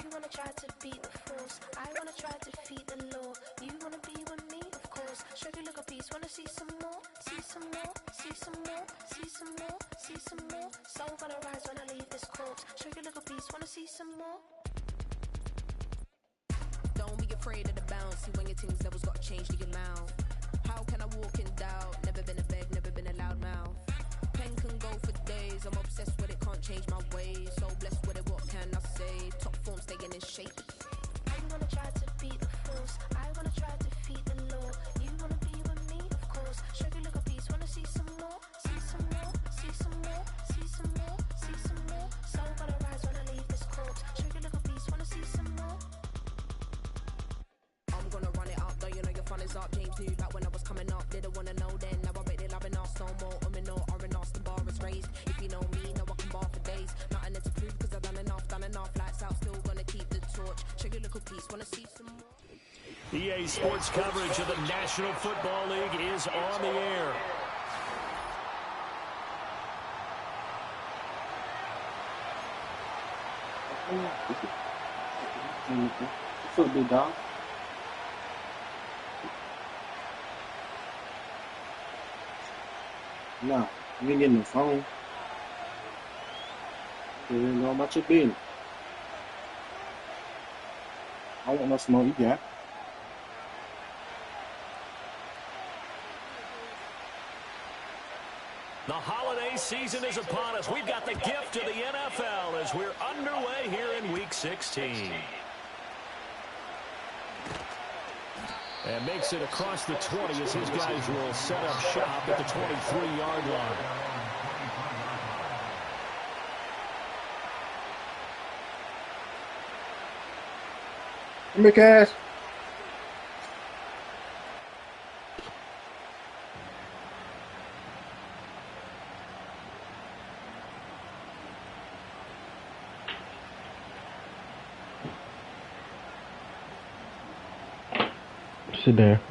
You wanna try to beat the force, I wanna try to defeat the law. You wanna be with me, of course. Show you look a piece, wanna see some more, see some more, see some more, see some more, see some more. Soul gonna rise when I leave this corpse. Show you look a piece, wanna see some more. Don't be afraid of the bounce. See when your things levels got changed to your mouth. How can I walk in doubt? Never been a beg, never been a loud mouth. Pen can go for days. I'm obsessed with it, can't change my ways. So blessed with it, what can I say? Top form staying in shape. You wanna try to beat the force, I wanna try to defeat the law. You wanna be with me, of course. Show you look a piece, wanna see some more, see some more, see some more, see some more, see some more. Soul gonna rise when I leave this corpse. Show you look a piece, wanna see some more. I'm gonna run it up, though you know your fun is up. James knew back when I was coming up, didn't wanna know then. Now I bet they're loving us no more. No R&R's, the bar is raised. If you know me, know I can bar for days. Nothing to prove cause I've done enough. Lights out, still gonna keep the torch. Show you a little piece, wanna see some more. EA Sports coverage of the National Football League is on the air. What's up, big dog? Nah, you ain't getting the phone. You didn't know about your business. I don't want no smoke you got. The holiday season is upon us. We've got the gift of the NFL as we're underway here in Week 16. And makes it across the 20 as his guys will set up shop at the 23-yard line. Come here, Cash. Sit there.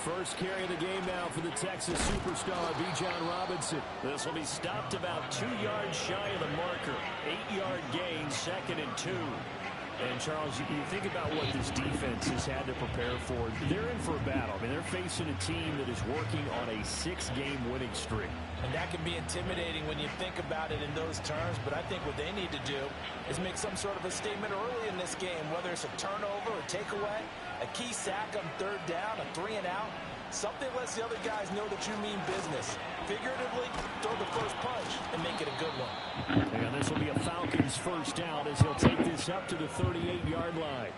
First carry of the game now for the Texas superstar, Bijan Robinson. This will be stopped about 2 yards shy of the marker. 8-yard gain, 2nd and 2. And, Charles, you think about what this defense has had to prepare for. They're in for a battle. I mean, they're facing a team that is working on a 6-game winning streak. And that can be intimidating when you think about it in those terms. But I think what they need to do is make some sort of a statement early in this game, whether it's a turnover, a takeaway, a key sack on 3rd down, a 3-and-out. Something lets the other guys know that you mean business. Figuratively, throw the first punch and make it a good one. And this will be a Falcons first down as he'll take this up to the 38-yard line.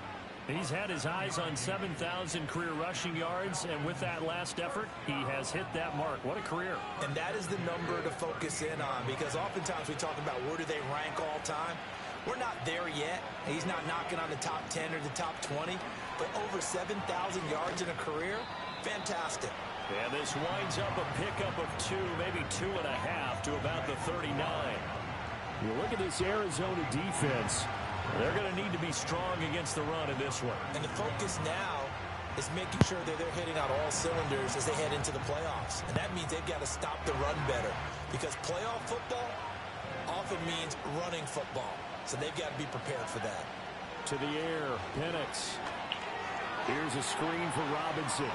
He's had his eyes on 7,000 career rushing yards, and with that last effort, he has hit that mark. What a career. And that is the number to focus in on, because oftentimes we talk about where do they rank all time. We're not there yet. He's not knocking on the top 10 or the top 20, but over 7,000 yards in a career, fantastic. And this winds up a pickup of 2, maybe 2.5 to about the 39. You look at this Arizona defense. They're going to need to be strong against the run in this one. And the focus now is making sure that they're hitting on all cylinders as they head into the playoffs. And that means they've got to stop the run better, because playoff football often means running football. So they've got to be prepared for that. To the air, Penix. Here's a screen for Robinson.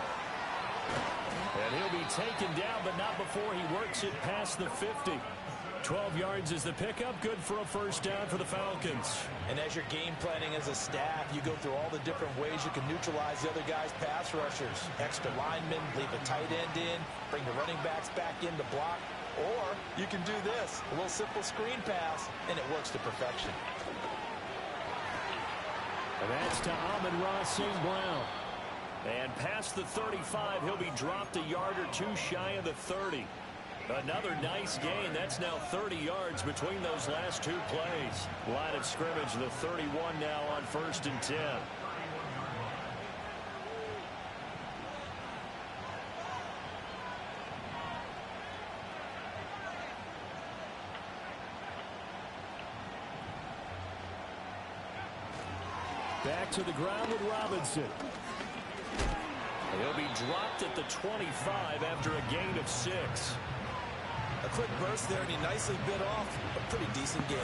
And he'll be taken down, but not before he works it past the 50. 12 yards is the pickup. Good for a first down for the Falcons. And as you're game planning as a staff, you go through all the different ways you can neutralize the other guy's pass rushers. Extra linemen, leave a tight end in, bring the running backs back in to block. Or you can do this, a little simple screen pass, and it works to perfection. And that's to Amon-Ra St. Brown. And past the 35, he'll be dropped a yard or 2 shy of the 30. Another nice gain. That's now 30 yards between those last 2 plays. Line of scrimmage, the 31 now on 1st and 10. Back to the ground with Robinson. He'll be dropped at the 25 after a gain of 6. A quick burst there, and he nicely bit off a pretty decent gain.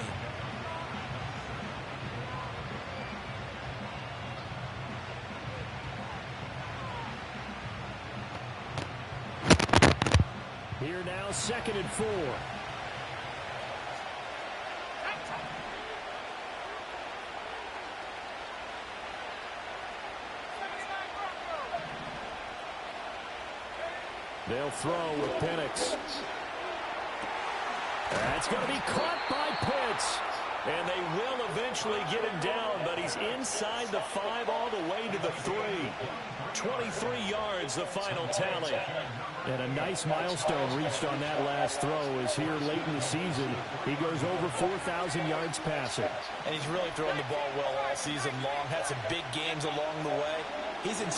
Here now, 2nd and 4. They'll throw with Penix. That's going to be caught by Pitts. And they will eventually get him down, but he's inside the 5 all the way to the 3. 23 yards, the final tally. And a nice milestone reached on that last throw as here late in the season, he goes over 4,000 yards passing. And he's really thrown the ball well all season long. Had some big games along the way. He's in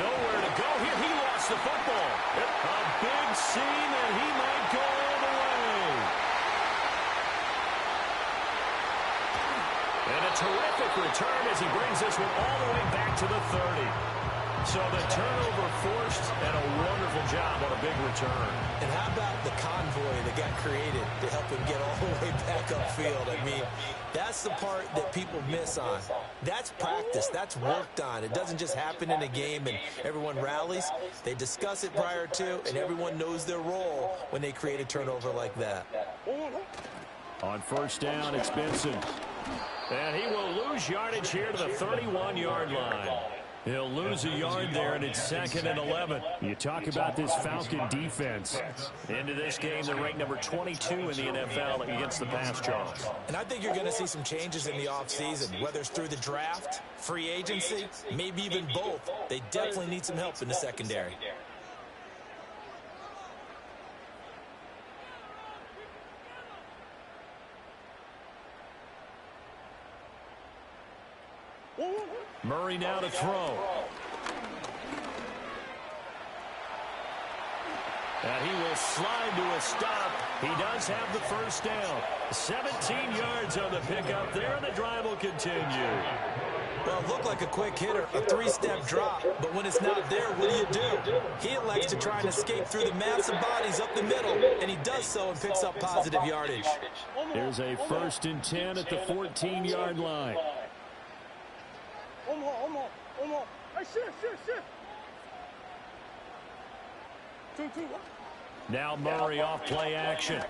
nowhere to go here. He lost the football. A big seam, and he might go all the way. And a terrific return as he brings this one all the way back to the 30. So the turnover forced, and a wonderful job on a big return. And how about the convoy that got created to help him get all the way back upfield? I mean, that's the part that people miss on. That's practice. That's worked on. It doesn't just happen in a game and everyone rallies. They discuss it prior to, and everyone knows their role when they create a turnover like that. On 1st down, it's Benson. And he will lose yardage here to the 31-yard line. He'll lose a yard there, and it's 2nd and 11. You talk about this Falcon defense. Into this game, they're ranked number 22 in the NFL against the pass jaws. And I think you're going to see some changes in the offseason, whether it's through the draft, free agency, maybe even both. They definitely need some help in the secondary. Murray now to throw. And he will slide to a stop. He does have the 1st down. 17 yards on the pickup there, and the drive will continue. Well, it looked like a quick hitter, a 3-step drop, but when it's not there, what do? He elects to try and escape through the massive bodies up the middle, and he does so and picks up positive yardage. Here's a 1st and 10 at the 14-yard line. Now Murray off play action.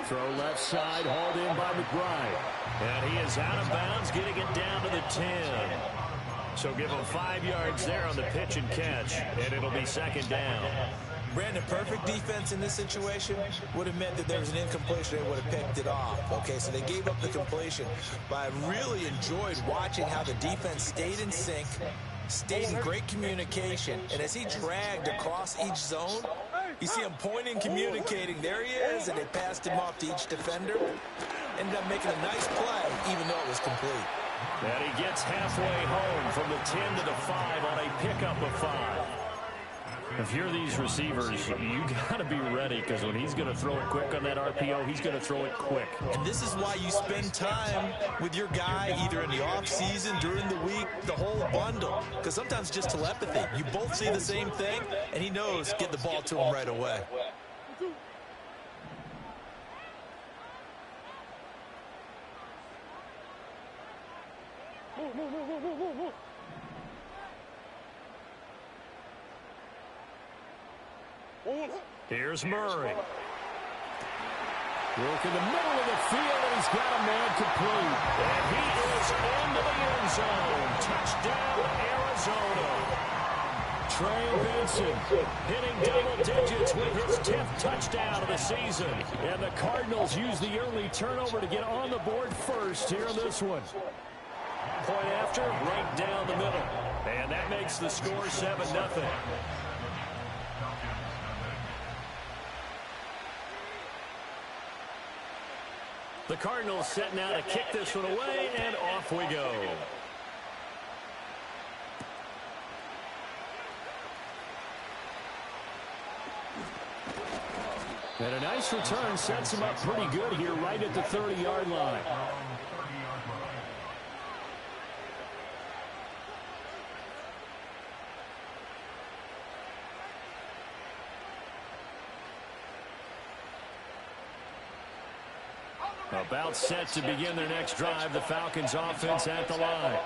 Throw left side, hauled in by McBride. And he is out of bounds, getting it down to the 10. So give him 5 yards there on the pitch and catch, and it'll be 2nd down. Brandon, perfect defense in this situation would have meant that there was an incompletion. They would have picked it off. Okay, so they gave up the completion. But I really enjoyed watching how the defense stayed in sync, stayed in great communication. And as he dragged across each zone, you see him pointing, communicating. There he is, and they passed him off to each defender. Ended up making a nice play, even though it was complete. And he gets halfway home from the 10 to the 5 on a pickup of 5. If you're these receivers, you got to be ready, because when he's going to throw it quick on that RPO, he's going to throw it quick. And this is why you spend time with your guy either in the offseason, during the week, the whole bundle. Because sometimes just telepathy. You both see the same thing, and he knows get the ball to him right away. Here's Murray. Work in the middle of the field, and he's got a man complete. And he is into the end zone. Touchdown, Arizona. Trey Benson hitting double digits with his 10th touchdown of the season. And the Cardinals use the early turnover to get on the board first here in this one. Point after, right down the middle. And that makes the score 7-0. The Cardinals set now to kick this one away, and off we go. And a nice return sets him up pretty good here right at the 30-yard line. About set to begin their next drive, the Falcons offense at the line.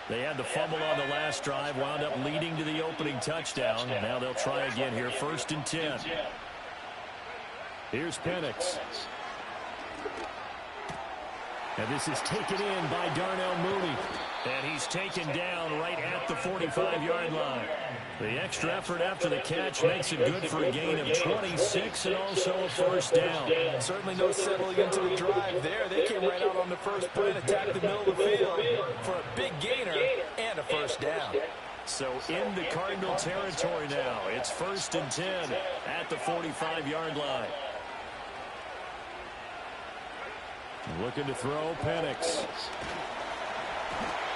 They had the fumble on the last drive, wound up leading to the opening touchdown. Now they'll try again here, 1st and 10. Here's Penix. And this is taken in by Darnell Mooney. And he's taken down right at the 45-yard line. The extra effort after the catch makes it good for a gain of 26 and also a 1st down. Certainly no settling into the drive there. They came right out on the first play and attacked the middle of the field for a big gainer and a 1st down. So in the Cardinal territory now. It's 1st and 10 at the 45-yard line. Looking to throw, Penix.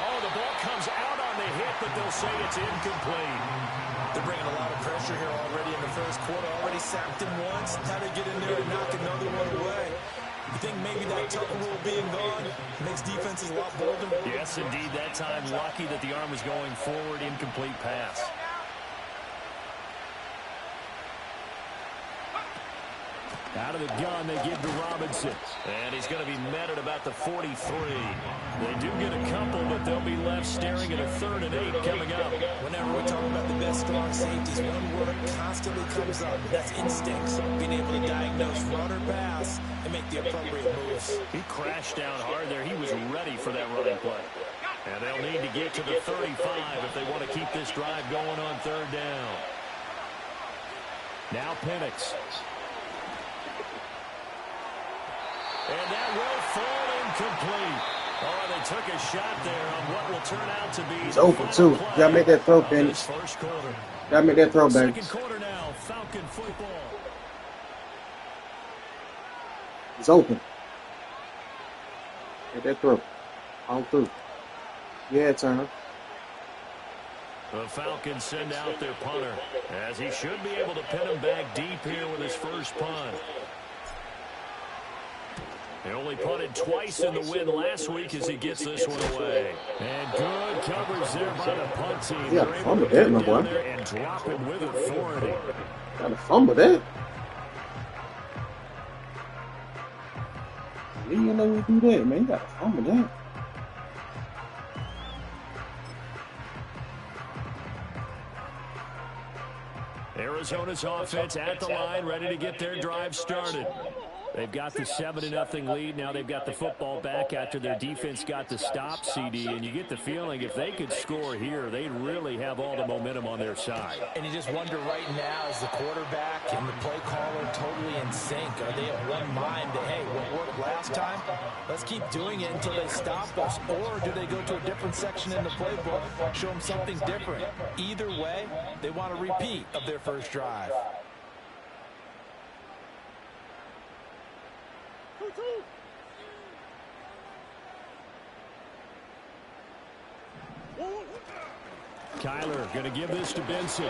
Oh, the ball comes out on the hit, but they'll say it's incomplete. They're bringing a lot of pressure here already in the first quarter. Already sacked him once. Now they get in there and knock another one away. You think maybe that Tucker rule being gone makes defenses a lot bolder? Yes, indeed. That time, lucky that the arm was going forward. Incomplete pass. Out of the gun, they give to Robinson. And he's going to be met at about the 43. They do get a couple, but they'll be left staring at a 3rd and 8 coming up. Whenever we talk about the best strong safeties, one word constantly comes up. That's instincts. Being able to diagnose run or pass and make the appropriate moves. He crashed down hard there. He was ready for that running play. And they'll need to get to the 35 if they want to keep this drive going on 3rd down. Now Penix. And that will fall incomplete. Oh, they took a shot there on what will turn out to be. He's open, too. You gotta make that throw, Penix. Gotta make that throw, baby. Second quarter now, Falcon football. He's open. Get that throw. On through. Yeah, Turner. The Falcons send out their punter, as he should be able to pin him back deep here with his first punt. He only punted twice in the win last week as he gets this one away. And good coverage there by the punt team. Yeah, fumble that, my boy. And drop it with authority. Gotta fumble that. You know we do that, man. You gotta fumble that. Arizona's offense at the line, ready to get their drive started. They've got the 7-0 lead. Now they've got the football back after their defense got the stop, CD. And you get the feeling if they could score here, they'd really have all the momentum on their side. And you just wonder right now, is the quarterback and the play caller totally in sync? Are they of one mind that, hey, what worked last time, let's keep doing it until they stop us? Or do they go to a different section in the playbook, show them something different? Either way, they want a repeat of their first drive. Kyler going to give this to Benson.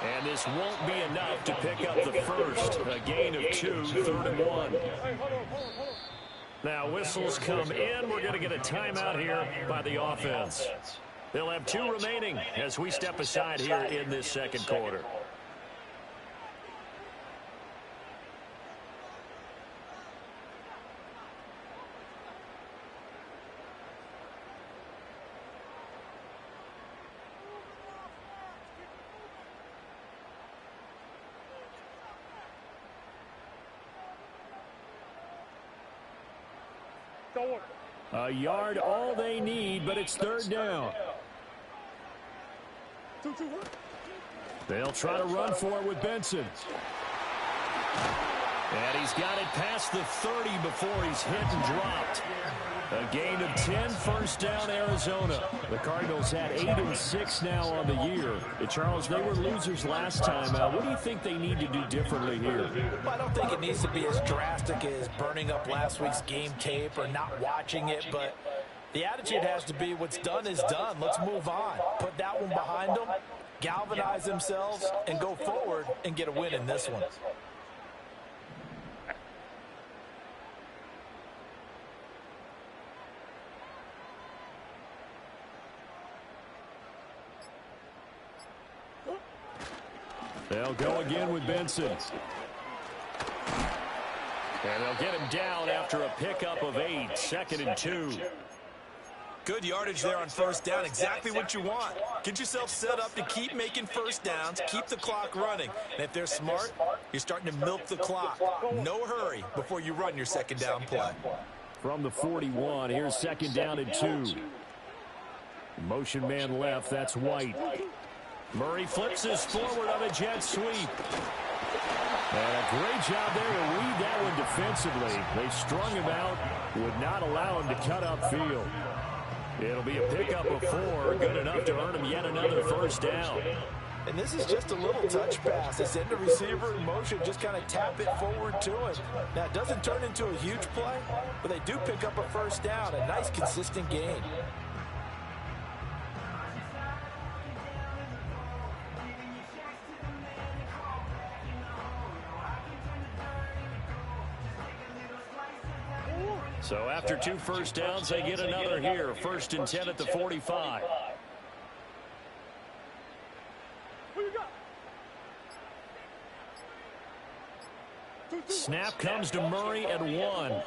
And this won't be enough to pick up the first. A gain of 2, 3rd and 1. Now whistles come in. We're going to get a timeout here by the offense. They'll have 2 remaining as we step aside here in this second quarter. A yard all they need, but it's 3rd down. They'll try to run for it with Benson. And he's got it past the 30 before he's hit and dropped. A gain of 10, 1st down, Arizona. The Cardinals had 8-6 now on the year. Charles, they were losers last time. What do you think they need to do differently here? Well, I don't think it needs to be as drastic as burning up last week's game tape or not watching it, but the attitude has to be what's done is done. Let's move on. Put that one behind them, galvanize themselves, and go forward and get a win in this one. They'll go again with Benson. And they'll get him down after a pickup of 8, 2nd and 2. Good yardage there on first down, exactly what you want. Get yourself set up to keep making first downs, keep the clock running. And if they're smart, you're starting to milk the clock. No hurry before you run your second down play. From the 41, here's 2nd down and 2. Motion man left, that's White. Murray flips this forward on a jet sweep. And a great job there to read that one defensively. They strung him out, would not allow him to cut upfield. It'll be a pickup of 4, good enough to earn him yet another first down. And this is just a little touch pass. They send the receiver in motion, just kind of tap it forward to him. Now, it doesn't turn into a huge play, but they do pick up a first down, a nice, consistent gain. So after 2 first downs, they get another here. 1st and 10 at the 45. Snap comes to Murray at 1.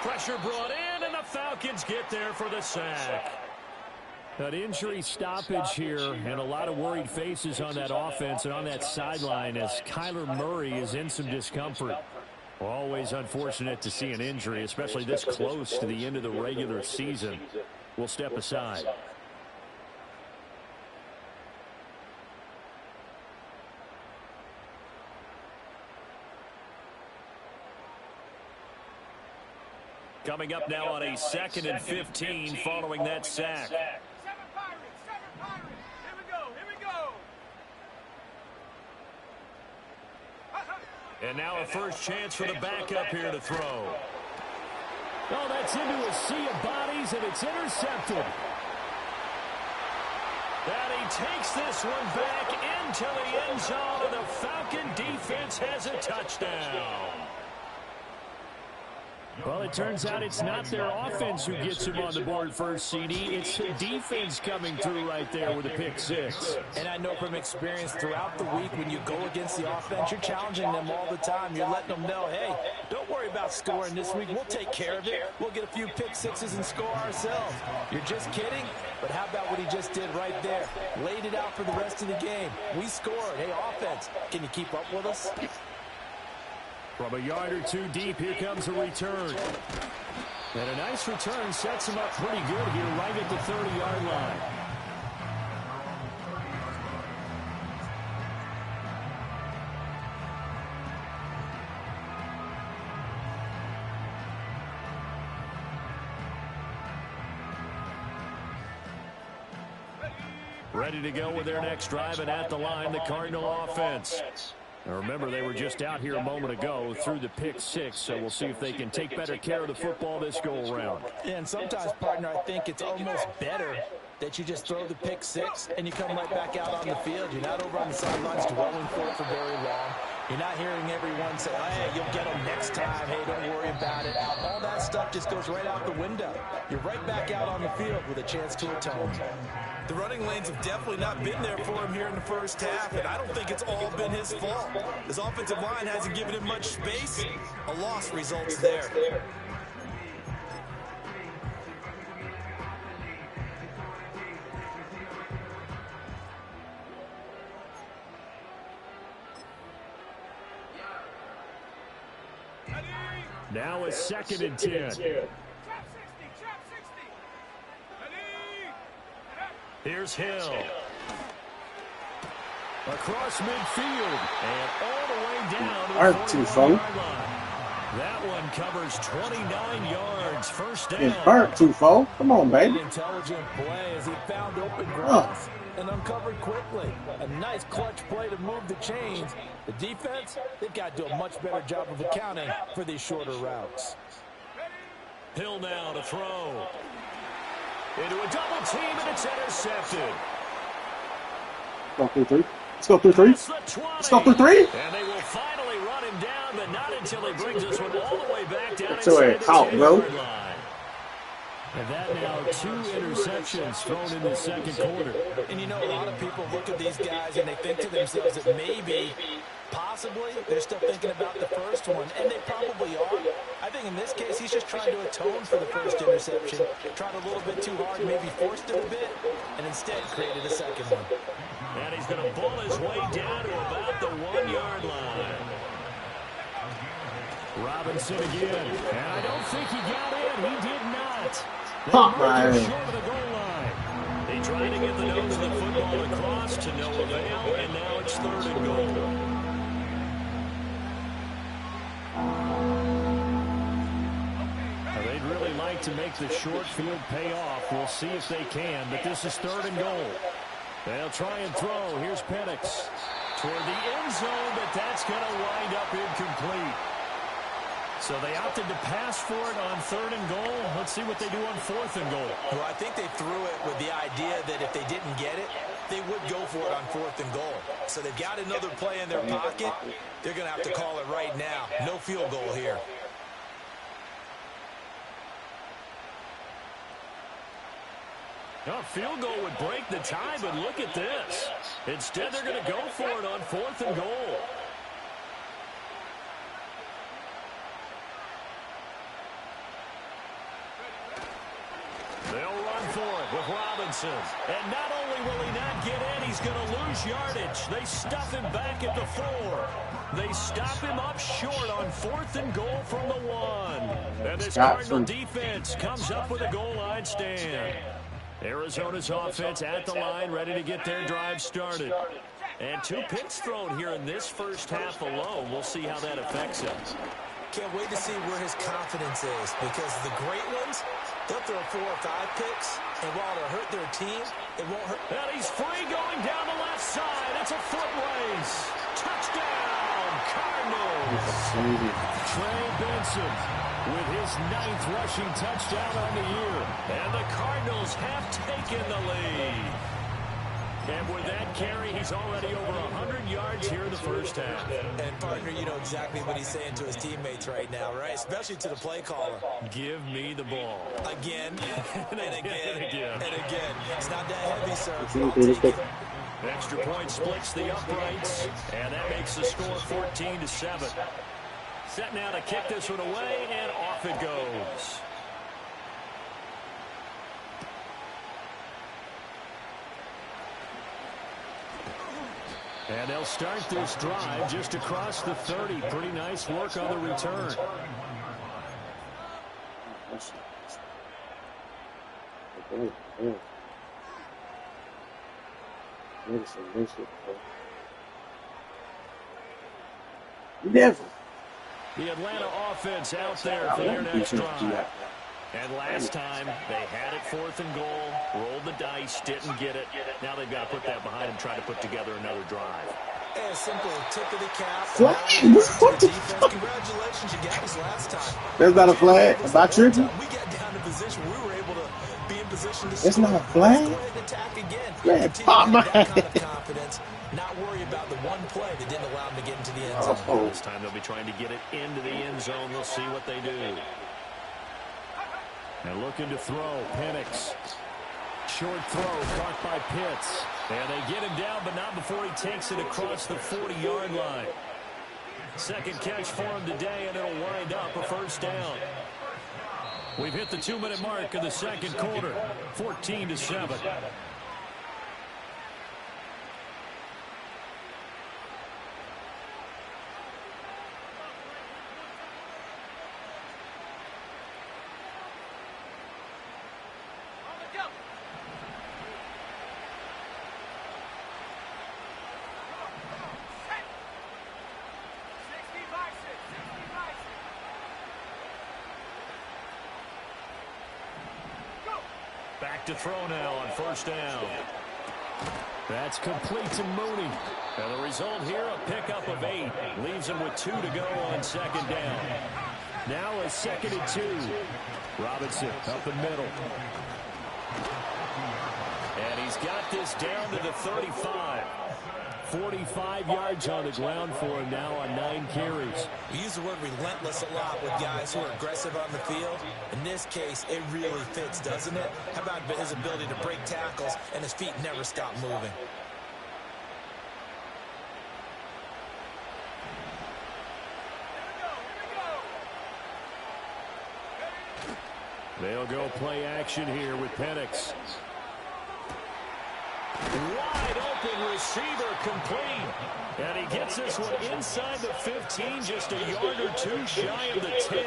Pressure brought in, and the Falcons get there for the sack. An injury stoppage here, and a lot of worried faces on that offense and on that sideline as Kyler Murray is in some discomfort. Always unfortunate to see an injury, especially this close to the end of the regular season. We'll step aside. Coming up now on a 2nd and 15 following that sack. And now a first chance for the backup here to throw. Oh, that's into a sea of bodies, and it's intercepted. And he takes this one back into the end zone, and the Falcon defense has a touchdown. Well, it turns out it's not their offense who gets him on the board first, CD. It's the defense coming through right there with a pick 6. And I know from experience throughout the week when you go against the offense, you're challenging them all the time. You're letting them know, hey, don't worry about scoring this week. We'll take care of it. We'll get a few pick 6s and score ourselves. You're just kidding? But how about what he just did right there? Laid it out for the rest of the game. We scored. Hey, offense, can you keep up with us? From a yard or 2 deep, here comes a return. And a nice return sets him up pretty good here right at the 30-yard line. Ready to go with their next drive, and at the line, the Cardinal offense. Now remember, they were just out here a moment ago through the pick 6, so we'll see if they can take better care of the football this go-around. And sometimes, partner, I think it's almost better that you just throw the pick 6 and you come right back out on the field. You're not over on the sidelines dwelling for it for very long. You're not hearing everyone say, hey, you'll get them next time. Hey, don't worry about it. All that stuff just goes right out the window. You're right back out on the field with a chance to atone. The running lanes have definitely not been there for him here in the first half, and I don't think it's all been his fault. His offensive line hasn't given him much space. A loss results there. Now a 2nd and 10. Here's Hill. Across midfield and all the way down to the 40-yard line. That one covers 29 yards. First down. It's burnt too far. Come on, baby. Intelligent play as he found open grass and uncovered quickly. A nice clutch play to move the chains. The defense, they've got to do a much better job of accounting for these shorter routes. Hill now to throw. Into a double team, and it's intercepted. Go through 3. Let's go through 3. Let's go through 3. And they will finally run him down, but not until he brings us one all the way back down inside the 10-yard line. And that now 2 interceptions thrown in the second quarter. And you know, a lot of people look at these guys and they think to themselves that maybe Possibly. They're still thinking about the first one, and they probably are. I think in this case, he's just trying to atone for the first interception. Tried a little bit too hard, maybe forced it a bit, and instead created a second one. And he's going to ball his way down to about the 1-yard line. Robinson again. And I don't think he got in. He did not. They short of the goal line. They tried to get the nose of the football across to no avail, and now it's 3rd and goal. They'd really like to make the short field pay off. We'll see if they can, but this is 3rd and goal. They'll try and throw. Here's Penix toward the end zone, but that's going to wind up incomplete. So they opted to pass for it on 3rd and goal. Let's see what they do on 4th and goal. Well, I think they threw it with the idea that if they didn't get it, they would go for it on 4th and goal. So they've got another play in their pocket. They're going to have to call it right now. No field goal here. A field goal would break the tie, but look at this. Instead, they're going to go for it on 4th and goal. They'll run for it with Robinson. And not only will he not get in, he's going to lose yardage. They stuff him back at the 4. They stop him up short on 4th and goal from the 1. And this Cardinal defense comes up with a goal line stand. Arizona's offense at the line, ready to get their drive started. And 2 picks thrown here in this first half alone. We'll see how that affects him. Can't wait to see where his confidence is, because the great ones, they'll throw 4 or 5 picks, and while it'll hurt their team, it won't hurt. And he's free going down the left side. It's a foot race. Touchdown, Cardinals. Trey Benson with his 9th rushing touchdown on the year. And the Cardinals have taken the lead. And with that carry, he's already over 100 yards here in the first half. And, partner, you know exactly what he's saying to his teammates right now, right? Especially to the play caller. Give me the ball. Again, and again, and again. It's not that heavy, sir. Extra point splits the uprights, and that makes the score 14-7. Set now to kick this one away, and off it goes. And they'll start this drive just across the 30. Pretty nice work on the return. Never. The Atlanta offense out there for their next drive. And last time, they had it 4th and goal, rolled the dice, didn't get it. Now they've got to put that behind them, try to put together another drive. A simple tip of the cap. Flag? What the fuck? Congratulations, you got us last time. That's not a flag. Am I tripping? We got down to position. We were able to be in position to It's not a flag? go ahead and attack again. Man, pop my that kind of confidence. Not worry about the one play that didn't allow them to get into the end zone. This time they'll be trying to get it into the end zone. We'll see what they do. And looking to throw, Penix. Short throw, caught by Pitts. And they get him down, but not before he takes it across the 40-yard line. Second catch for him today, and it'll wind up a first down. We've hit the 2-minute mark of the second quarter, 14-7. Back to throw now on first down. That's complete to Mooney. And the result here, a pickup of 8. Leaves him with 2 to go on second down. Now a 2nd and 2. Robinson up the middle. And he's got this down to the 35. 45 yards on the ground for him now on 9 carries. We use the word relentless a lot with guys who are aggressive on the field. In this case, it really fits, doesn't it? How about his ability to break tackles and his feet never stop moving? They'll go play action here with Penix. Wide open receiver complete. And he gets this one inside the 15, just a yard or two shy of the 10.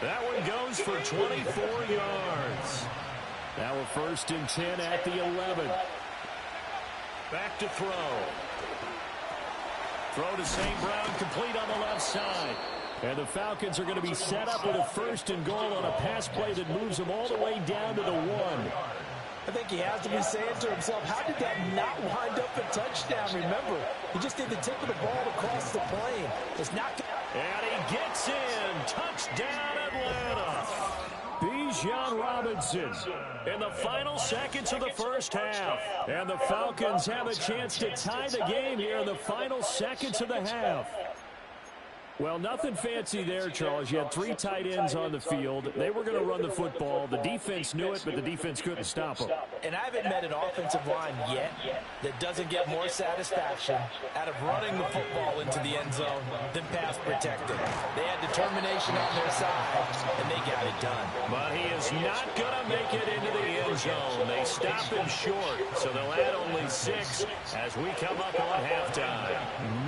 That one goes for 24 yards. Now a 1st and 10 at the 11. Back to throw. Throw to St. Brown, complete on the left side. And the Falcons are going to be set up with a 1st and goal on a pass play that moves them all the way down to the 1. I think he has to be saying to himself, how did that not wind up a touchdown? Remember, he just did the tip of the ball across the plane. It's not. And he gets in. Touchdown, Atlanta. Bijan Robinson in the final seconds of the first half. And the Falcons have a chance to tie the game here in the final seconds of the half. Well, nothing fancy there, Charles. You had 3 tight ends on the field. They were going to run the football. The defense knew it, but the defense couldn't stop them. And I haven't met an offensive line yet that doesn't get more satisfaction out of running the football into the end zone than pass protecting. They had determination on their side, and they got it done. But he is not going to make it into the end zone. They stop him short, so they'll add only 6 as we come up on halftime.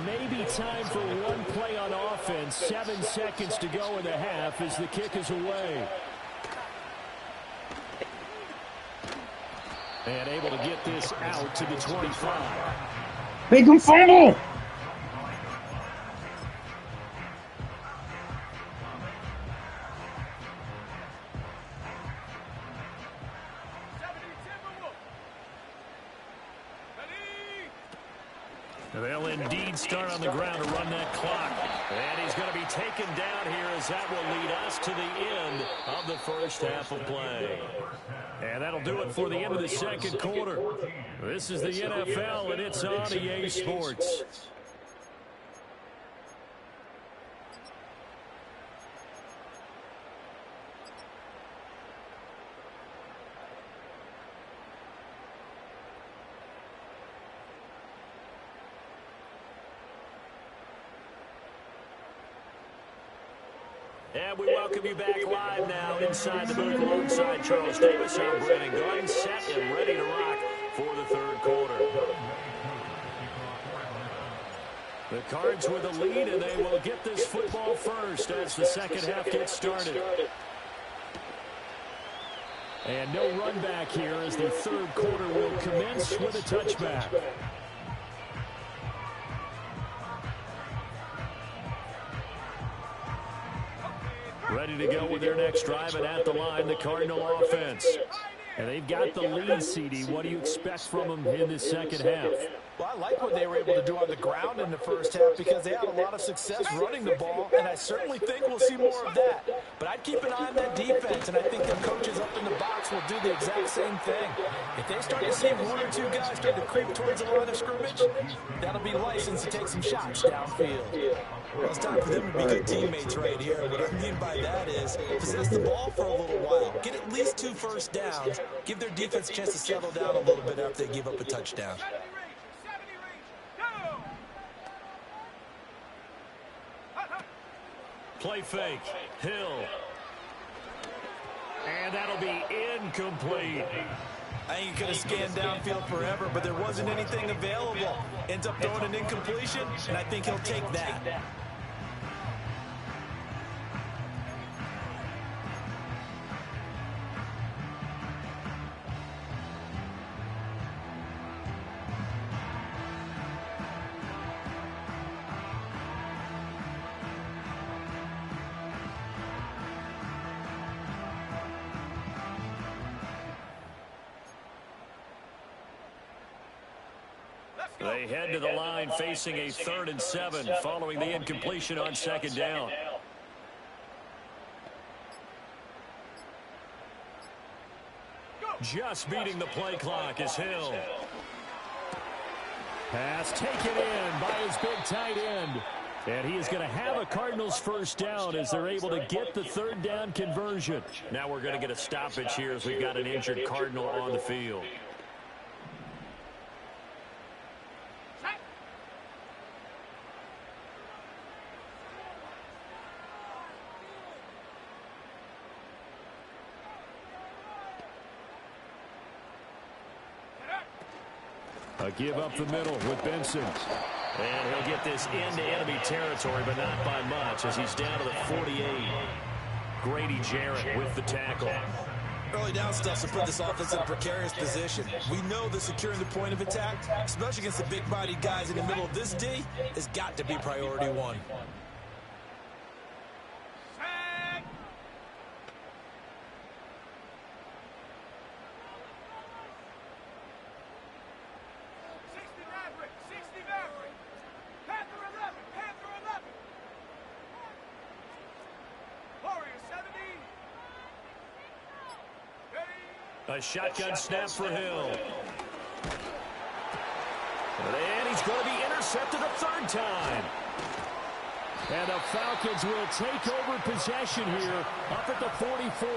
Maybe time for one play on offense. 7 seconds to go in the half as the kick is away. And able to get this out to the 25. Make him fumble! They'll indeed start on the ground to run that clock. And he's going to be taken down here as that will lead us to the end of the first half of play. And that'll do it for the end of the second quarter. This is the NFL, and it's on EA Sports. And we welcome you back live now inside the booth alongside Charles Davis. I'm Brandon Garden, set and ready to rock for the third quarter. The Cards with a lead, and they will get this football first as the second half gets started. And no run back here as the third quarter will commence with a touchback. Ready to go with their next drive, and at the line, the Cardinal offense. And they've got the lead, CD. What do you expect from them in this second half? Well, I like what they were able to do on the ground in the first half because they had a lot of success running the ball, and I certainly think we'll see more of that. But I'd keep an eye on that defense, and I think the coaches up in the box will do the exact same thing. If they start to see 1 or 2 guys start to creep towards the line of scrimmage, that'll be license to take some shots downfield. Well, it's time for them to be good teammates right here. What I mean by that is possess the ball for a little while, get at least 2 first downs, give their defense a chance to settle down a little bit after they give up a touchdown. Play fake. Hill. And that'll be incomplete. I think he could have scanned downfield forever, but there wasn't anything available. Ends up throwing an incompletion, and I think he'll take that. They head to the line facing a 3rd and 7 following the incompletion on second down. Just beating the play clock is Hill. Pass taken in by his big tight end. And he is going to have a Cardinals first down as they're able to get the 3rd down conversion. Now we're going to get a stoppage here as we've got an injured Cardinal on the field. A give up the middle with Benson. And he'll get this into enemy territory, but not by much as he's down to the 48. Grady Jarrett with the tackle. Early down stuff to put this offense in a precarious position. We know that securing the point of attack, especially against the big-bodied guys in the middle of this D, has got to be priority one. A shotgun snap for Hill. And he's going to be intercepted a third time. And the Falcons will take over possession here up at the 44.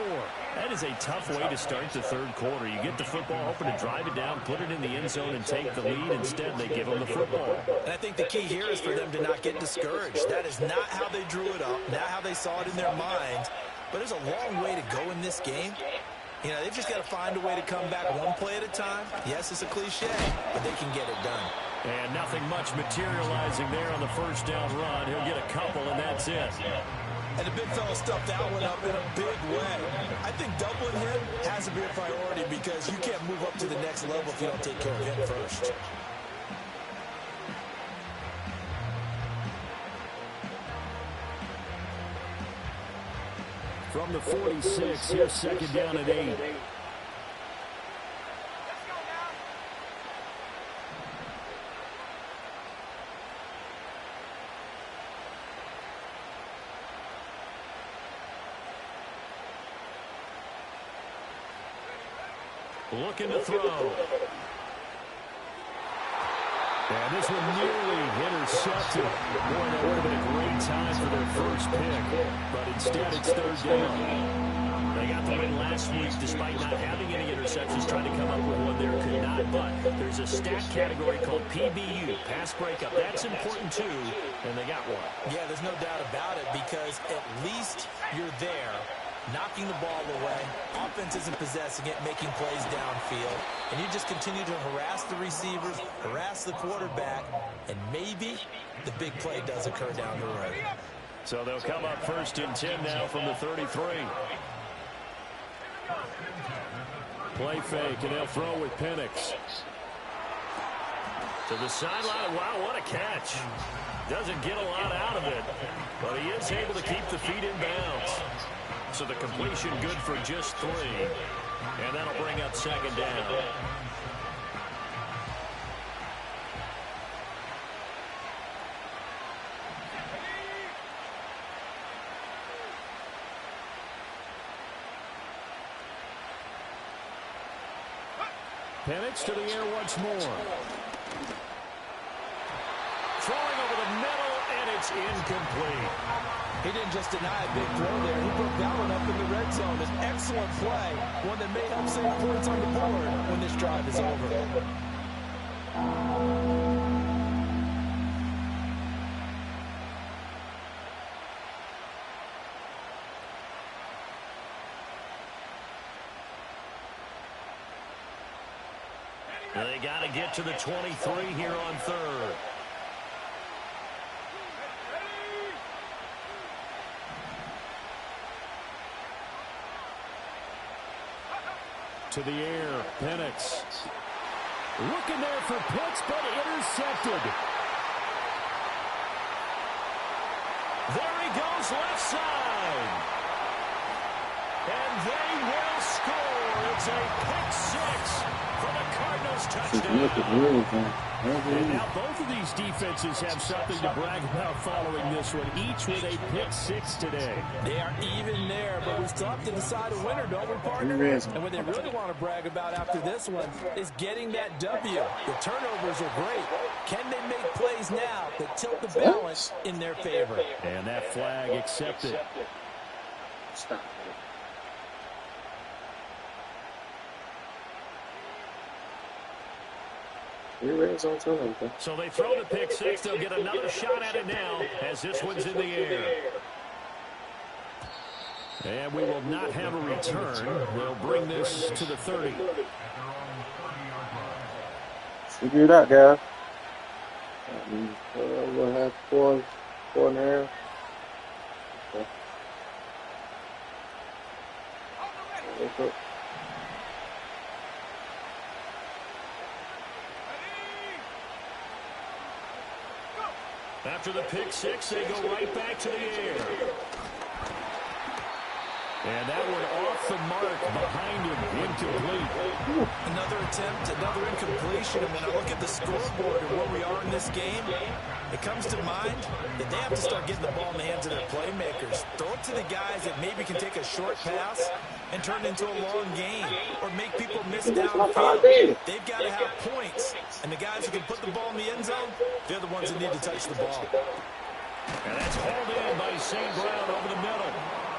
That is a tough way to start the third quarter. You get the football, hoping to drive it down, put it in the end zone, and take the lead. Instead, they give them the football. And I think the key here is for them to not get discouraged. That is not how they drew it up, not how they saw it in their minds. But there's a long way to go in this game. You know, they've just got to find a way to come back one play at a time. Yes, it's a cliche, but they can get it done. And nothing much materializing there on the first down run. He'll get a couple, and that's it. And the big fella stuffed that one up in a big way. I think doubling him has to be a priority because you can't move up to the next level if you don't take care of him first. From the 46, here's second down at 8. Looking to throw. And this one nearly intercepted. Boy, that would have been a great time for their first pick. But instead, it's third down. They got the win last week despite not having any interceptions, trying to come up with one there, could not. But there's a stat category called PBU, pass breakup. That's important too, and they got one. Yeah, there's no doubt about it because at least you're there, knocking the ball away. Offense isn't possessing it, making plays downfield. And you just continue to harass the receivers, harass the quarterback, and maybe the big play does occur down the road. So they'll come up first and 10 now from the 33. Play fake, and they'll throw with Penix. To the sideline. Wow, what a catch. Doesn't get a lot out of it, but he is able to keep the feet in bounds. So the completion good for just 3. And that'll bring up second down. Penix to the air once more. Throwing over the middle, and it's incomplete. He didn't just deny a big throw there. He broke that one up in the red zone. An excellent play, one that may help save points on the board when this drive is over. They got to get to the 23 here on third. To the air, Penix. Looking there for Pitts, but intercepted. There he goes, left side. And they will score. It's a pick 6 for the Cardinals touchdown. And now both of these defenses have something to brag about following this one, each with a pick 6 today. They are even there, but we still have to decide a winner, don't we, partner? And what they really want to brag about after this one is getting that W. The turnovers are great. Can they make plays now that tilt the balance in their favor? And that flag accepted. Stop. So they throw the pick 6. They'll get another shot at it now as this one's in the air. And we will not have a return. They'll bring this to the 30. Figure it out, guys. We'll have 4.5. Okay. After the pick six, they go right back to the air. And that one off the mark behind him, incomplete. Another attempt, another incompletion. And when I look at the scoreboard and where we are in this game, it comes to mind that they have to start getting the ball in the hands of their playmakers. Throw it to the guys that maybe can take a short pass and turn it into a long game or make people miss downfield. They've got to have points. And the guys who can put the ball in the end zone, they're the ones that need to touch the ball. And that's hauled in by St. Brown over the middle.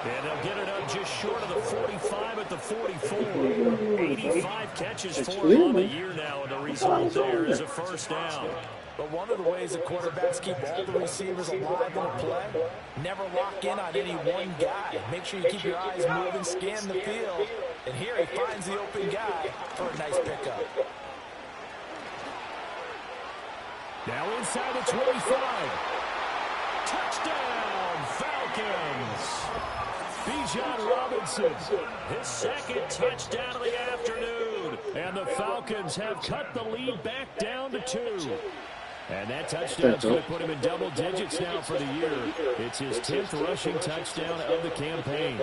And they'll get it up just short of the 45 at the 44. 85 catches for him on the year now, and the result there is a first down. But one of the ways that quarterbacks keep all the receivers alive in a play, never lock in on any one guy. Make sure you keep your eyes moving, scan the field. And here he finds the open guy for a nice pickup. Now inside the 25. Touchdown, Falcons. Bijan Robinson, his second touchdown of the afternoon. And the Falcons have cut the lead back down to 2. And that touchdown's going to put him in double digits now for the year. It's his 10th rushing touchdown of the campaign.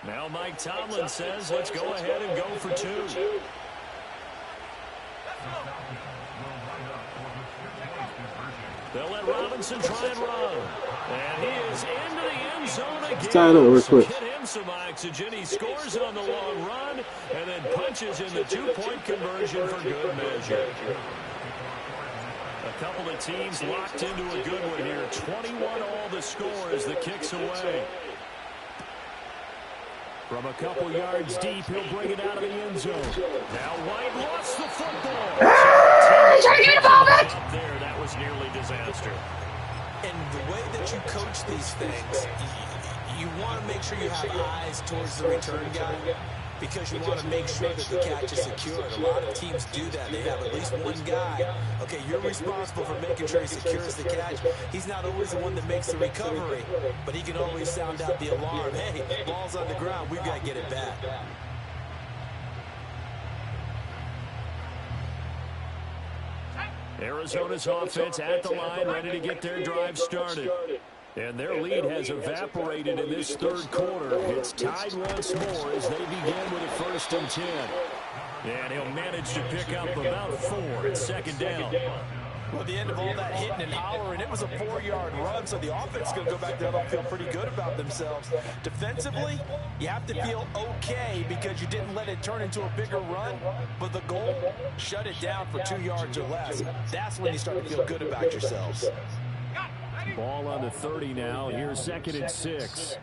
Now Mike Tomlin says, let's go ahead and go for 2. They'll let Robinson try and run. And he is into the end zone again. So get him some oxygen. He scores on the long run and then punches in the 2-point conversion for good measure. A couple of teams locked into a good one here. 21 all the score as the kick's away. From a couple yards deep, he'll bring it out of the end zone. Now White lost the football. Trying to get the ball back. There, that was nearly disaster. And the way that you coach these things, you want to make sure you have eyes towards the return guy because you want to make sure that the catch is secured. A lot of teams do that. They have at least one guy. Okay, you're responsible for making sure he secures the catch. He's not always the one that makes the recovery, but he can always sound out the alarm. Hey, ball's on the ground. We've got to get it back. Arizona's offense at the line, ready to get their drive started. And their lead has evaporated in this third quarter. It's tied once more as they begin with a 1st and 10. And he'll manage to pick up about 4 at second down. Well, at the end of all that hitting and hollering, it was a 4-yard run, so the offense is going to go back there and feel pretty good about themselves. Defensively, you have to feel okay because you didn't let it turn into a bigger run, but the goal, shut it down for 2 yards or less. That's when you start to feel good about yourselves. Ball on the 30 now. Here's 2nd and 6.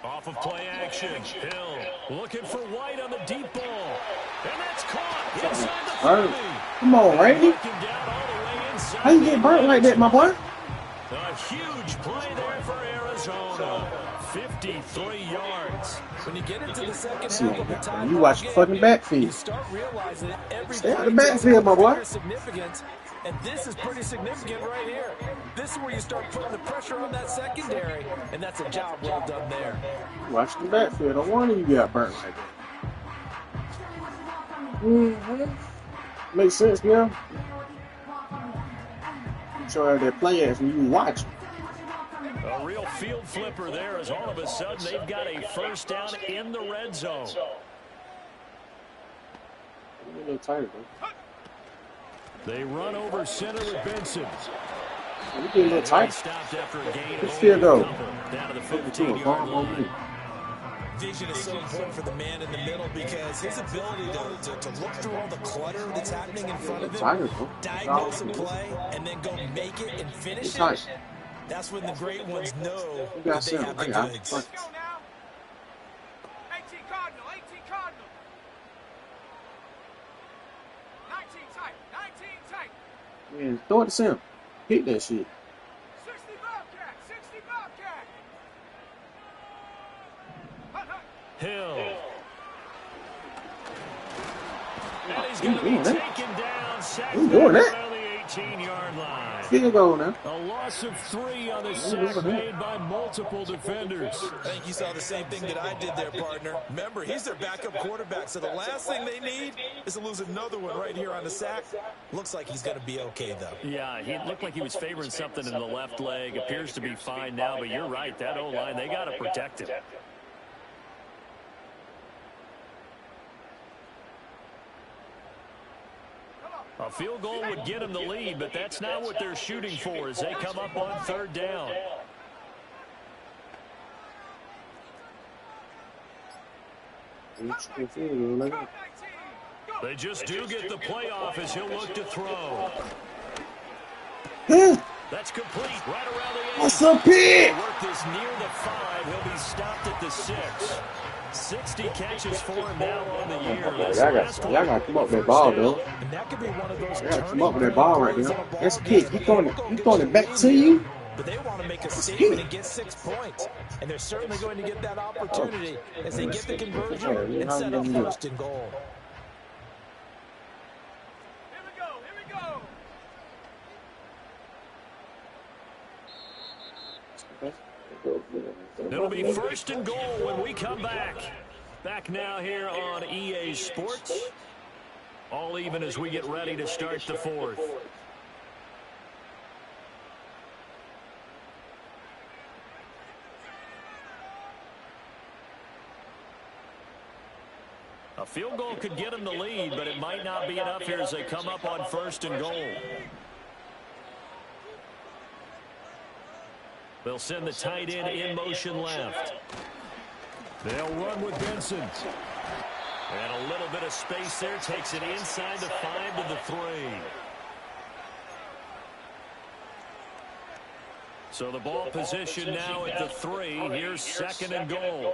Off of play action. Hill looking for White on the deep ball. And that's caught inside the 30. Come on, Randy. How you get burnt like that, my boy? A huge play there for Arizona. 53 yards. When you get into the second half of the time, you watch the fucking backfield. You start realizing that every stay out the backfield, my boy. Significance, and this is pretty significant right here. This is where you start putting the pressure on that secondary, and that's a job well done there. Watch the backfield. No wonder you got burnt like that. Makes sense now. Show how they play it when you watch them. A real field flipper there as all of a sudden they've got a 1st down in the red zone. A little tighter, bro. They run over center with Benson. We get a little tight. Stopped after a gain. Let's see it go. Down to the 15-yard line. Vision is so important for the man in the middle because his ability to look through all the clutter that's happening in front of him, diagnose a play, and then go make it and finish it. That's when the great ones know that they have the goods. 18 Cardinal, 19. Man, throw it to Sam. Hit that shit. 60 Bobcat, 60 Bobcat. Hill. And he's going to be taken down. Sacked around the 18-yard line. Field goal now. A loss of 3 on the sack made by multiple defenders. I think you saw the same thing that I did there, partner. Remember, he's their backup quarterback, so the last thing they need is to lose another one right here on the sack. Looks like he's going to be okay, though. Yeah, he looked like he was favoring something in the left leg. Appears to be fine now, but you're right. That O-line, they got to protect him. A field goal would get him the lead, but that's not what they're shooting for as they come up on 3rd down. They just do get the playoff as he'll look to throw. That's complete right around the 8. What's up, Pete? Work this near the 5. He'll be stopped at the 6. 60 catches for him now on the year. Y'all got to come up with that ball, though. And that could be one of those Y'all got to come up with that ball right now. That's a kick. He throwing it back to you. But they want to make a statement and get 6 points. And they're certainly going to get that opportunity as they get the conversion and set up 1st and goal. Here we go. It'll be 1st and goal when we come back. Back now here on EA Sports. All even as we get ready to start the 4th. A field goal could get them the lead, but it might not be enough here as they come up on 1st and goal. They'll send the tight end in motion left. They'll run with Benson. And a little bit of space there. Takes it inside the 5 to the 3. So the ball position now at the 3. Here's 2nd and goal.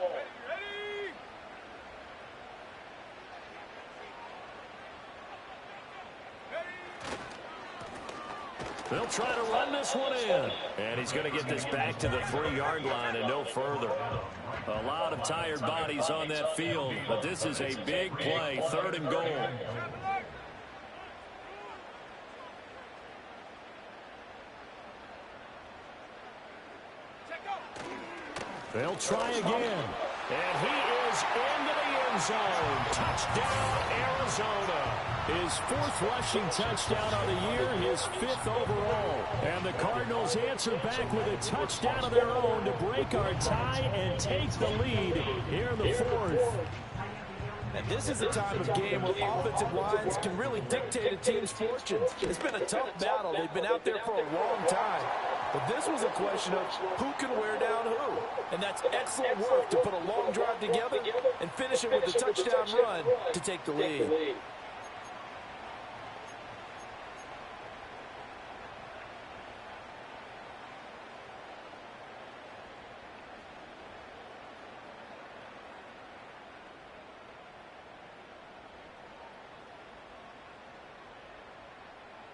They'll try to run this one in. And he's going to get this back to the 3-yard line and no further. A lot of tired bodies on that field, but this is a big play, 3rd and goal. They'll try again. And he is into the end zone. Touchdown, Arizona. His 4th rushing touchdown of the year, his 5th overall. And the Cardinals answer back with a touchdown of their own to break our tie and take the lead here in the 4th. And this is a time of game where offensive lines can really dictate a team's fortunes. It's been a tough battle. They've been out there for a long time. But this was a question of who can wear down who. And that's excellent work to put a long drive together and finish it with a touchdown run to take the lead.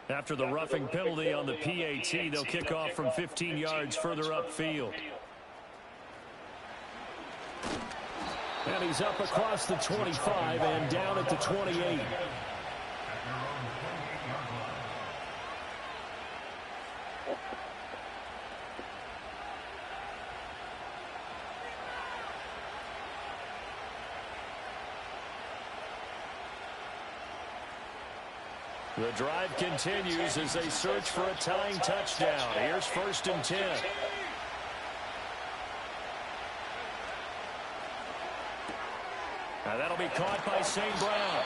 After the roughing penalty on the PAT, they'll kick off from 15 yards further upfield. And he's up across the 25 and down at the 28. The drive continues as they search for a tying touchdown. Here's 1st and 10. Now that'll be caught by St. Brown.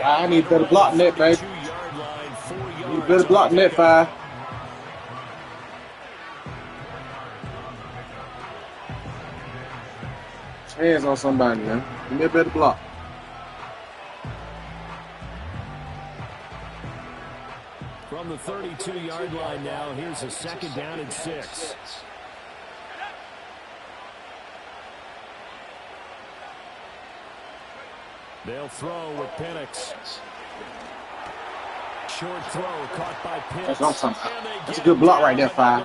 I need better block net, babe. Need better block net, 5. Hands on somebody, man. Give me a better block. From the 32-yard line now, here's a 2nd down and 6. They'll throw with Penix. Short throw caught by Pitts. That's what I'm talking about. That's a good block right there, Fi.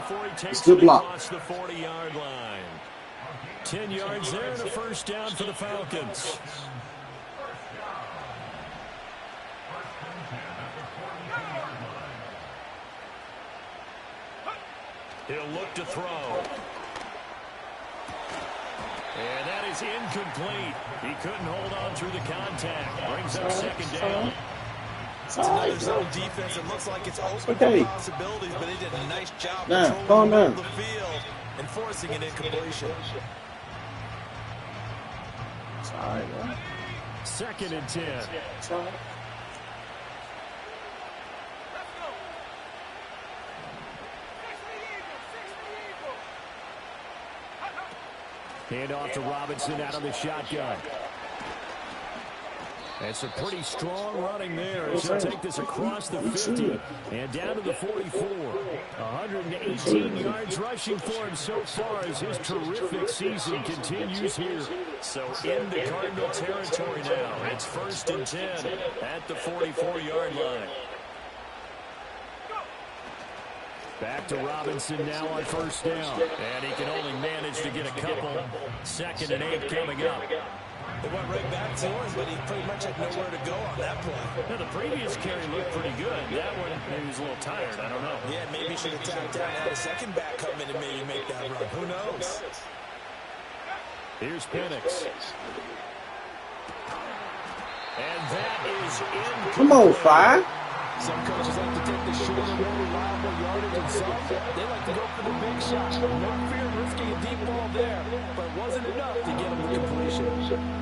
It's a good block. The 40-yard line. 10 yards there and a first down for the Falcons. He'll look to throw. And that is incomplete. He couldn't hold on through the contact. Brings up second down. It's another zone defense. It looks like it's open for possibilities, but they did a nice job controlling the field and forcing an incompletion. Sorry, man. Second and 10. Sorry. Hand off to Robinson out of the shotgun. It's a pretty strong running there as he'll take this across the 50 and down to the 44. 118 yards rushing for him so far as his terrific season continues here. So into Cardinal territory now. It's first and 10 at the 44-yard line. Back to Robinson now on first down. And he can only manage to get a couple. Second and 8 coming up. They went right back to him, but he pretty much had nowhere to go on that play. Now, the previous carry looked pretty good. That one, maybe he was a little tired. I don't know. Yeah, maybe he should have tapped down, had a second back come in and maybe make that run. Who knows? Here's Penix. And that is in. Come on, Fi. Some coaches like to take the shorter, more reliable yardage, and some, they like to go for the big shot. No fear of risking a deep ball there, but it wasn't enough to get him the completion.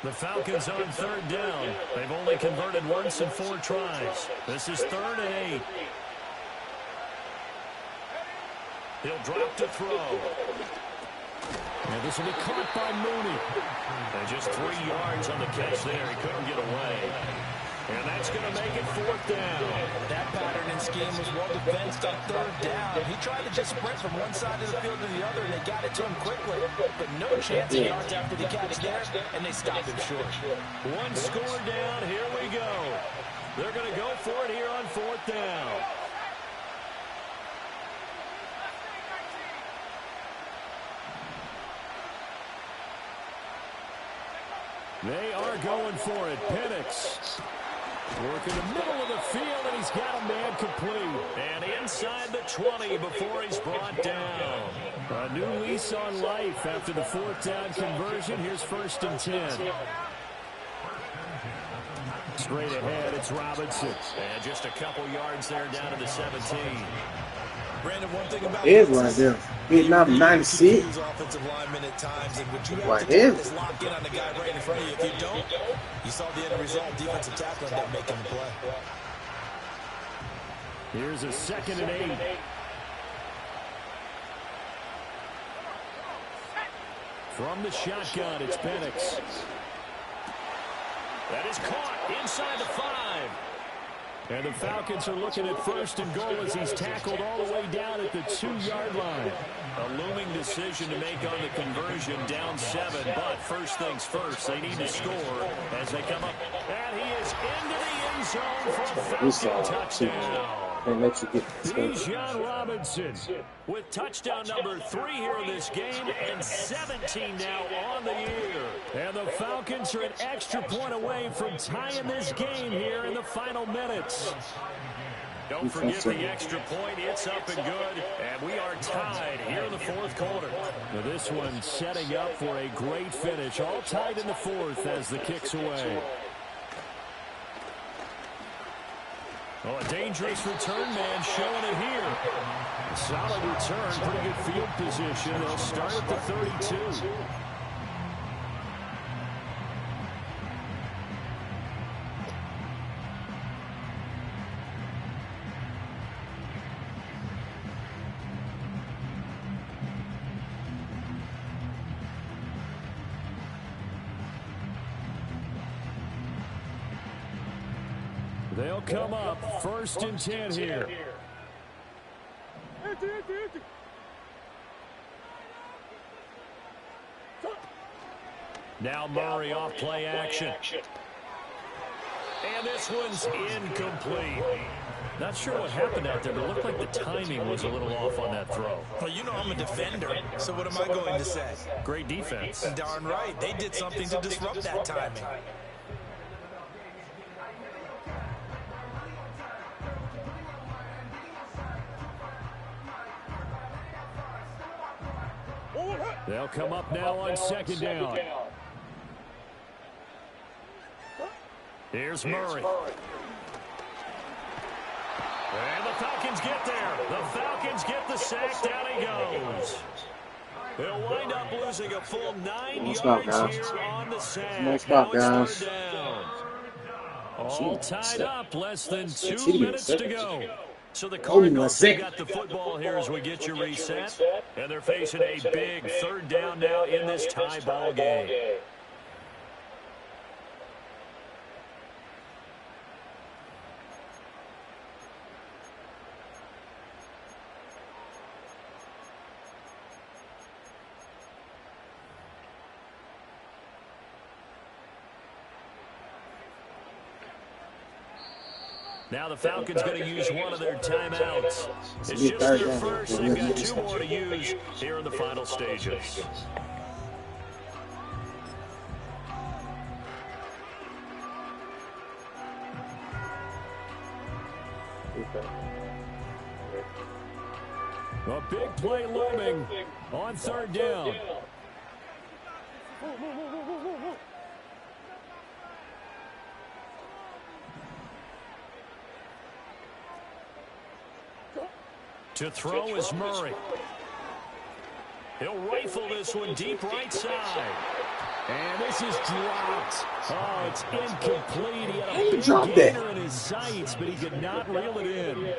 The Falcons on third down. They've only converted once in 4 tries. This is 3rd and 8. He'll drop to throw. And this will be caught by Mooney. And just 3 yards on the catch there. He couldn't get away. And that's going to make it 4th down. That pattern and scheme was well defensed on 3rd down. He tried to just sprint from one side of the field to the other, and they got it to him quickly. But no chance of yards after the catch there, and they stopped him short. 1 score down. Here we go. They're going to go for it here on 4th down. They are going for it. Penix working the middle of the field, and he's got a man complete. And inside the 20 before he's brought down. A new lease on life after the 4th down conversion. Here's 1st and 10. Straight ahead, it's Robinson. And just a couple yards there down to the 17. Brandon, one thing about It is right there. Vietnam 96. Offensive linemen at times, and what you have Right to do here. is lock in on the guy right in front of you. If you don't, you saw the end result. Defensive tackle ended up making the play. Here's a 2nd and 8. From the shotgun, it's Penix. That is caught inside the 5. And the Falcons are looking at 1st and goal as he's tackled all the way down at the 2-yard line. A looming decision to make on the conversion, down 7. But first things first, they need to score as they come up. And he is into the end zone for a Falcon touchdown. They let you get this. Bijan Robinson with touchdown number 3 here in this game and 17 now on the year. And the Falcons are an extra point away from tying this game here in the final minutes. Don't forget the extra point. It's up and good. And we are tied here in the 4th quarter. Now this one setting up for a great finish. All tied in the 4th as the kick's away. Oh, a dangerous return man showing it here. Solid return, pretty good field position. They'll start at the 32. They'll come up 1st and 10 here. Now Murray off play action. And this one's incomplete. Not sure what happened out there, but it looked like the timing was a little off on that throw. Well, you know I'm a defender, so what am I going to say? Great defense. Darn right. They did something to disrupt that timing. They'll come up now on second down. Here's Murray. And the Falcons get there. The Falcons get the sack. Down he goes. They'll wind up losing a full 9 yards here on the sack. Nice stop, guys. All tied up. Less than 2 minutes to go. So the Cardinals got the football here as we get your reset. And they're facing a big third down now in this tie ball game. Now the Falcons going to use one of their timeouts. It's just their first. They've got 2 more to use here in the final stages. A big play looming on third down. To throw is Murray. He'll rifle this one deep right side. And this is dropped. Oh, it's incomplete. He had a big gainer in his sights, but he could not reel it in.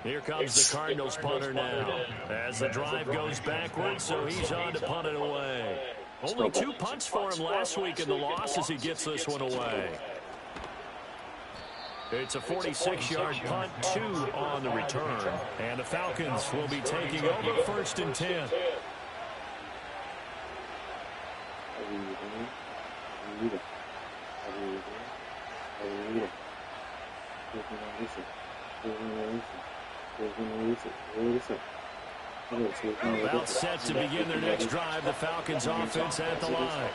Here comes the Cardinals punter now. As the drive goes backwards, so he's on to punt it away. Only 2 punts for him last week in the loss as he gets this one away. It's a 46-yard punt, 2 on the return. And the Falcons will be taking over first and 10. About set to begin their next drive, the Falcons offense at the line.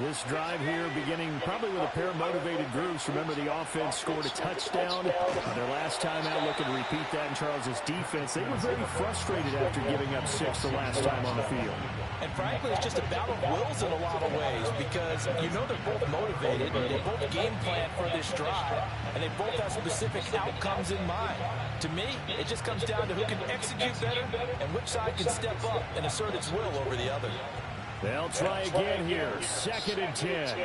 This drive here beginning probably with a pair of motivated groups. Remember, the offense scored a touchdown. Their last time out, looking to repeat that in Charles's defense. They were very frustrated after giving up 6 the last time on the field. And frankly, it's just a battle of wills in a lot of ways because you know they're both motivated. They both game plan for this drive, and they both have specific outcomes in mind. To me, it just comes down to who can execute better and which side can step up and assert its will over the other. They'll try again here. Second and 10.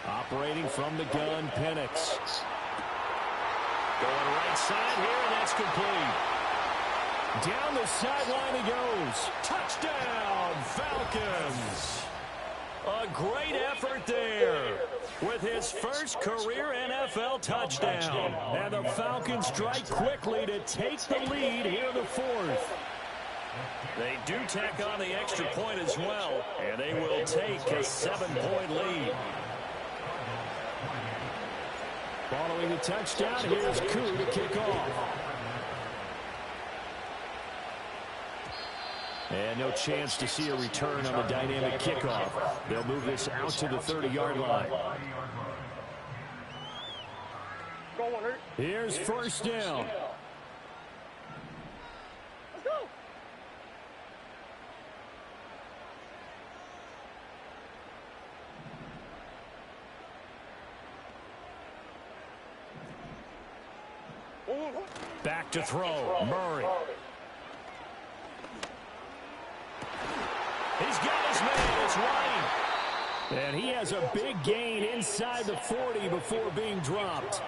Operating from the gun, Penix. Going right side here, and that's complete. Down the sideline he goes. Touchdown, Falcons. A great effort there with his first career NFL touchdown. And the Falcons strike quickly to take the lead here in the 4th. They do tack on the extra point as well, and they will take a 7-point lead. Following the touchdown, here's Koo to kick off. And no chance to see a return on the dynamic kickoff. They'll move this out to the 30-yard line. Here's first down. Back to throw, Murray. He's got his man, it's White. And he has a big gain inside the 40 before being dropped.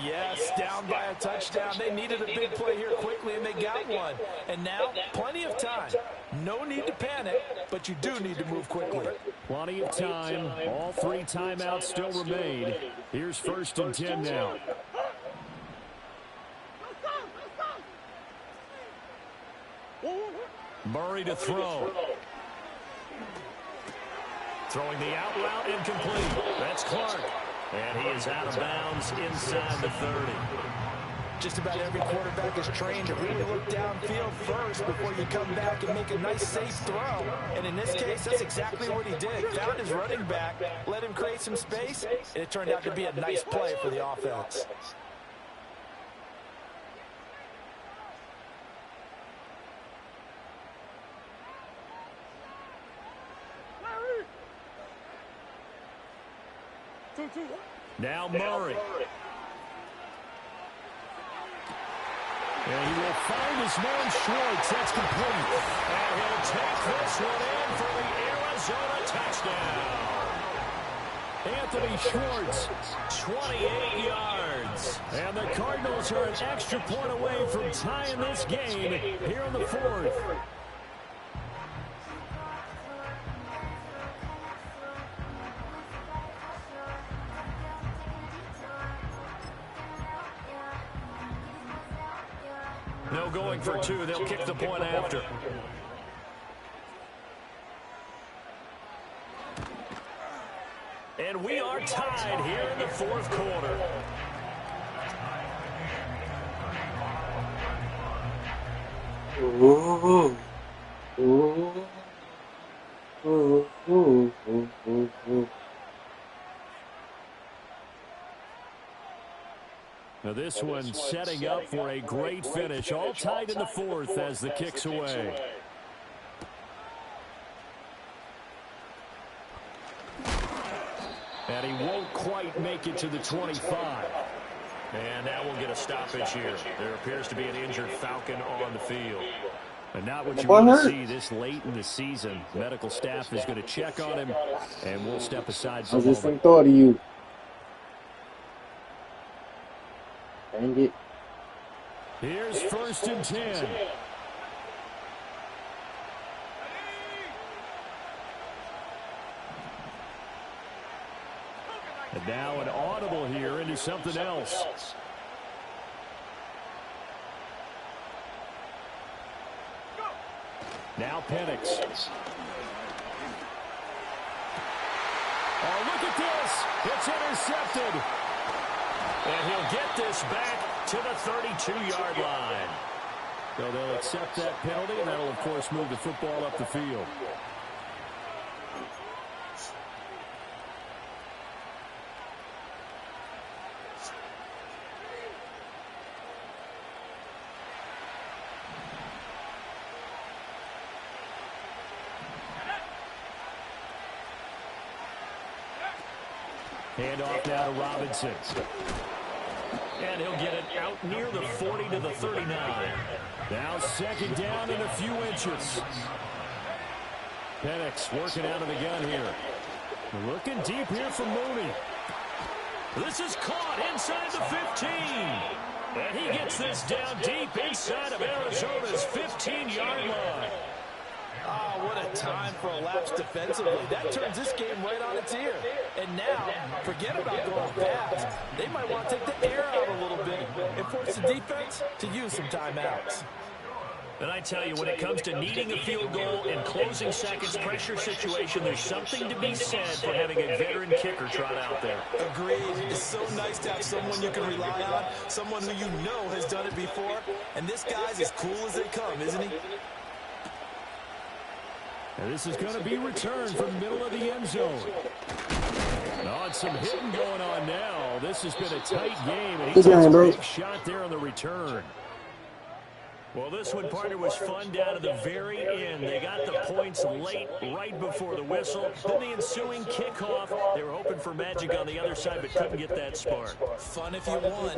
Yes, down by a touchdown. They needed a big play here quickly, and they got one. And now, plenty of time. No need to panic, but you do need to move quickly. Plenty of time. All 3 timeouts still remain. Here's first and 10 now. Murray to throw. Throwing the out route incomplete. That's Clark. And he is out of bounds inside the 30. Just about every quarterback is trained to really look downfield first before you come back and make a nice, safe throw. And in this case, that's exactly what he did. Found his running back, let him create some space, and it turned out to be a nice play for the offense. Now Murray. And he will find his man Schwartz. That's complete. And he'll take this one in for the Arizona touchdown. Anthony Schwartz, 28 yards. And the Cardinals are an extra point away from tying this game here in the fourth. No going for two. They'll kick the point after. And we are tied here in the fourth quarter. Ooh. Ooh. Ooh. Ooh. Ooh. Ooh. Now this one setting up for a great finish. All tied in the fourth as the kick's away. And he won't quite make it to the 25. And that will get a stoppage here. There appears to be an injured Falcon on the field. And not what you want to see this late in the season. Medical staff is going to check on him, and we'll step aside for a moment. I just thought of you. Dang it. Here's 1st and 10. And now an audible here into something else. Now Penix. Oh, look at this. It's intercepted. And he'll get this back to the 32-yard line. So they'll accept that penalty, and that'll, of course, move the football up the field. Handoff now to Robinson. And he'll get it out near the 40 to the 39. Now 2nd down and a few inches. Penix working out of the gun here. Looking deep here from Mooney. This is caught inside the 15. And he gets this down deep inside of Arizona's 15-yard line. Oh, what a time for a lapse defensively. That turns this game right on its ear. And now, forget about going fast. They might want to take the air out a little bit and force the defense to use some timeouts. And I tell you, when it comes to needing a field goal in closing seconds pressure situation, there's something to be said for having a veteran kicker trot out there. Agreed. It's so nice to have someone you can rely on, someone who you know has done it before. And this guy's as cool as they come, isn't he? And this is going to be returned from the middle of the end zone. On some hitting going on now. This has been a tight game, and he takes a big shot there on the return. Well, this one, partner, was fun down to the very end. They got the points late, right before the whistle. Then the ensuing kickoff. They were hoping for magic on the other side, but couldn't get that spark. Fun if you won,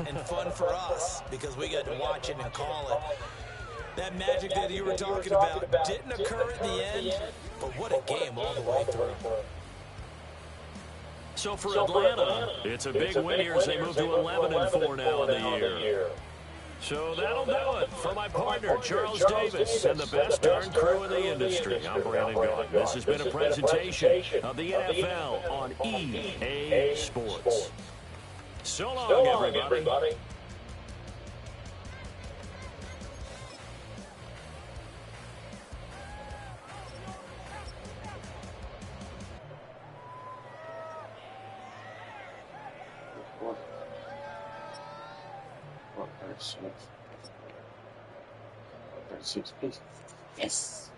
and fun for us, because we got to watch it and call it. That magic that you were talking about didn't occur at the end, but what a game all the way through. So for Atlanta, it's a big win here as they move to 11-4 now in the year. So that'll do it for my partner, Charles Davis, and the best darn crew in the industry. I'm Brandon Gaughan. This has been a presentation of the NFL on EA Sports. So long, everybody. What? 36. 36, please. Yes.